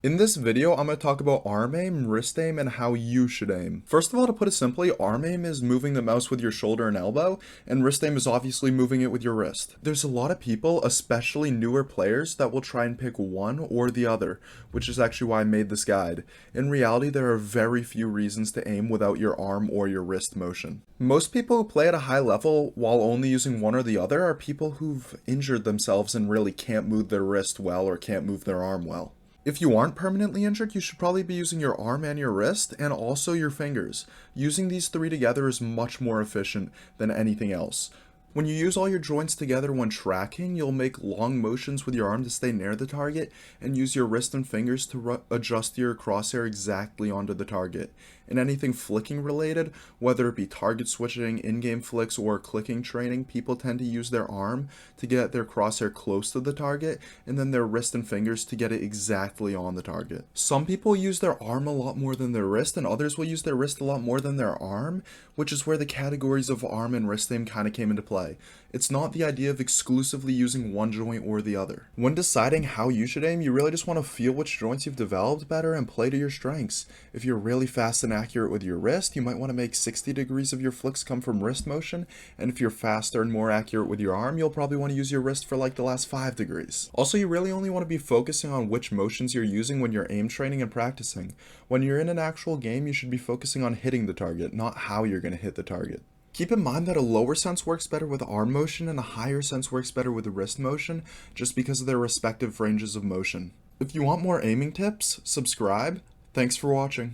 In this video, I'm going to talk about arm aim, wrist aim, and how you should aim. First of all, to put it simply, arm aim is moving the mouse with your shoulder and elbow, and wrist aim is obviously moving it with your wrist. There's a lot of people, especially newer players, that will try and pick one or the other, which is actually why I made this guide. In reality, there are very few reasons to aim without your arm or your wrist motion. Most people who play at a high level while only using one or the other are people who've injured themselves and really can't move their wrist well or can't move their arm well. If you aren't permanently injured, you should probably be using your arm and your wrist, and also your fingers. Using these three together is much more efficient than anything else. When you use all your joints together when tracking, you'll make long motions with your arm to stay near the target, and use your wrist and fingers to adjust your crosshair exactly onto the target. In anything flicking related, whether it be target switching, in-game flicks, or clicking training, people tend to use their arm to get their crosshair close to the target, and then their wrist and fingers to get it exactly on the target. Some people use their arm a lot more than their wrist, and others will use their wrist a lot more than their arm, which is where the categories of arm and wrist aim kind of came into play. It's not the idea of exclusively using one joint or the other. When deciding how you should aim, you really just want to feel which joints you've developed better and play to your strengths. If you're really fast and accurate with your wrist, you might want to make 60 degrees of your flicks come from wrist motion, and if you're faster and more accurate with your arm, you'll probably want to use your wrist for like the last 5 degrees. Also, you really only want to be focusing on which motions you're using when you're aim training and practicing. When you're in an actual game, you should be focusing on hitting the target, not how you're going to hit the target. Keep in mind that a lower sense works better with arm motion and a higher sense works better with wrist motion, just because of their respective ranges of motion. If you want more aiming tips, subscribe. Thanks for watching.